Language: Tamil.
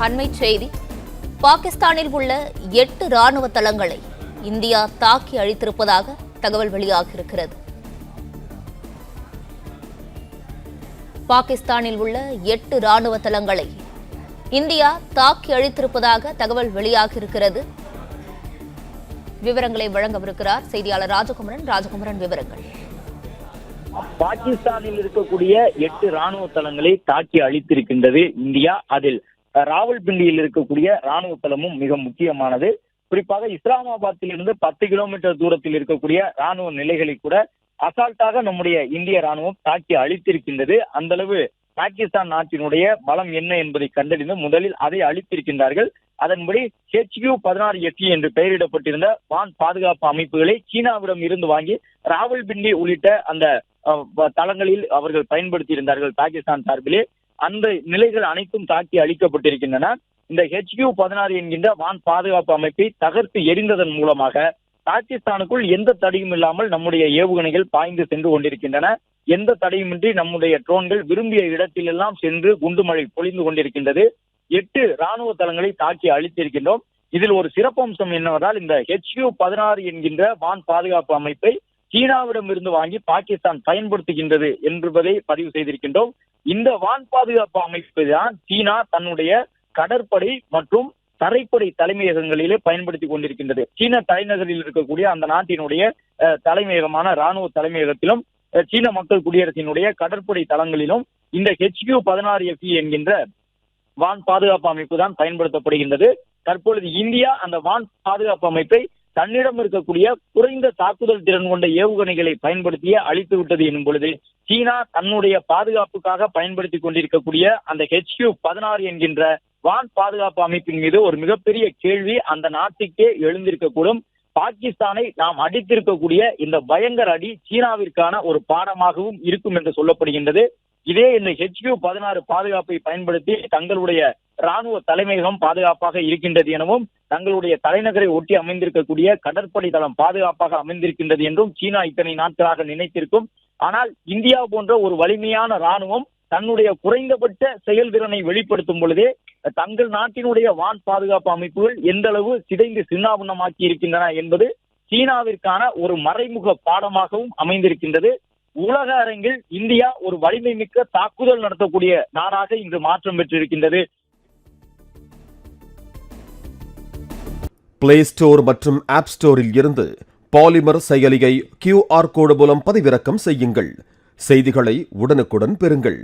அண்மை செய்தி. பாகிஸ்தானில் உள்ள 8 ராணுவ தளங்களை இந்தியா தாக்கி அழித்திருப்பதாக தகவல் வெளியாகியிருக்கிறது. பாகிஸ்தானில் உள்ள 8 ராணுவ தளங்களை இந்தியா தாக்கி அழித்திருப்பதாக தகவல் வெளியாகியிருக்கிறது. விவரங்களை வழங்கவிருக்கிறார் செய்தியாளர் ராஜகுமரன். ராஜகுமரன், விவரங்கள். பாகிஸ்தானில் இருக்கக்கூடிய 8 ராணுவ தளங்களை தாக்கி அழித்திருக்கின்றது இந்தியா. அதில் ராவல்பிண்டியில் இருக்கக்கூடிய ராணுவ தளமும் மிக முக்கியமானது. குறிப்பாக இஸ்லாமாபாத்தில் இருந்து 10 கிலோமீட்டர் தூரத்தில் இருக்கக்கூடிய ராணுவ நிலைகளை கூட அசால்ட்டாக நம்முடைய இந்திய ராணுவம் தாக்கி அழித்திருக்கின்றது. அந்த அளவு பாகிஸ்தான் நாட்டினுடைய பலம் என்ன என்பதை கண்டறிந்து முதலில் அதை அழித்திருக்கின்றார்கள். அதன்படி HQ-16FE என்று பெயரிடப்பட்டிருந்த வான் பாதுகாப்பு அமைப்புகளை சீனாவிடம் இருந்து வாங்கி ராவல்பிண்டி உள்ளிட்ட அந்த தளங்களில் அவர்கள் பயன்படுத்தி இருந்தார்கள் பாகிஸ்தான் சார்பிலே. அந்த நிலைகள் அனைத்தும் தாக்கி அழிக்கப்பட்டிருக்கின்றன. இந்த HQ-16 என்கின்ற வான் பாதுகாப்பு அமைப்பை தகர்த்து எரிந்ததன் மூலமாக பாகிஸ்தானுக்குள் எந்த தடையும் இல்லாமல் நம்முடைய ஏவுகணைகள் பாய்ந்து சென்று கொண்டிருக்கின்றன. எந்த தடையுமின்றி நம்முடைய ட்ரோன்கள் விரும்பிய இடத்திலெல்லாம் சென்று குண்டுமழை பொழிந்து கொண்டிருக்கின்றது. 8 ராணுவ தளங்களை தாக்கி அழித்திருக்கின்றோம். இதில் ஒரு சிறப்பம்சம் என்னவென்றால், இந்த HQ-16 என்கின்ற வான் பாதுகாப்பு அமைப்பை சீனாவிடம் இருந்து வாங்கி பாகிஸ்தான் பயன்படுத்துகின்றது என்பதை பதிவு செய்திருக்கின்றோம். இந்த வான் பாதுகாப்பு அமைப்பை தான் சீனா தன்னுடைய கடற்படை மற்றும் தரைப்படை தலைமையகங்களிலே பயன்படுத்தி கொண்டிருக்கின்றது. சீன தலைநகரில் இருக்கக்கூடிய அந்த நாட்டினுடைய தலைமையகமான ராணுவ தலைமையகத்திலும் சீன மக்கள் குடியரசினுடைய கடற்படை தளங்களிலும் இந்த HQ-16FE என்கின்ற வான் பாதுகாப்பு அமைப்பு தான் பயன்படுத்தப்படுகின்றது. தற்பொழுது இந்தியா அந்த வான் பாதுகாப்பு அமைப்பை தன்னிடம் இருக்கக்கூடிய குறைந்த தாக்குதல் திறன் கொண்ட ஏவுகணைகளை பயன்படுத்திய அழித்து விட்டது எனும் பொழுது சீனா தன்னுடைய பாதுகாப்புக்காக பயன்படுத்தி கொண்டிருக்கக்கூடிய அந்த HQ-16 என்கின்ற வான் பாதுகாப்பு அமைப்பின் மீது ஒரு மிகப்பெரிய கேள்வி அந்த நாட்டுக்கே எழுந்திருக்கக்கூடும். பாகிஸ்தானை நாம் அடித்திருக்கக்கூடிய இந்த பயங்கர அடி சீனாவிற்கான ஒரு பாடமாகவும் இருக்கும் என்று சொல்லப்படுகின்றது. இதே இந்த HQ-16 பாதுகாப்பை பயன்படுத்தி தங்களுடைய ராணுவ தலைமையகம் பாதுகாப்பாக இருக்கின்றது எனவும் தங்களுடைய தலைநகரை ஒட்டி அமைந்திருக்கக்கூடிய கடற்படை தளம் பாதுகாப்பாக அமைந்திருக்கின்றது என்றும் சீனா இத்தனை நாட்களாக நினைத்திருக்கும். ஆனால் இந்தியா போன்ற ஒரு வலிமையான ராணுவம் தன்னுடைய குறைந்தபட்ச செயல்திறனை வெளிப்படுத்தும் பொழுதே தங்கள் நாட்டினுடைய வான் பாதுகாப்பு அமைப்புகள் எந்த அளவு சிதைந்து சின்னாபின்னமாக்கி இருக்கின்றன என்பது சீனாவிற்கான ஒரு மறைமுக பாடமாகவும் அமைந்திருக்கின்றது. உலக அரங்கில் இந்தியா ஒரு வலிமை மிக்க தாக்குதல் நடத்தக்கூடிய நாடாக இன்று மாற்றம் பெற்றிருக்கின்றது. பிளே ஸ்டோர் மற்றும் ஆப் ஸ்டோரில் இருந்து பாலிமர் செயலியை QR கோடு மூலம் பதிவிறக்கம் செய்யுங்கள். செய்திகளை உடனுக்குடன் பெறுங்கள்.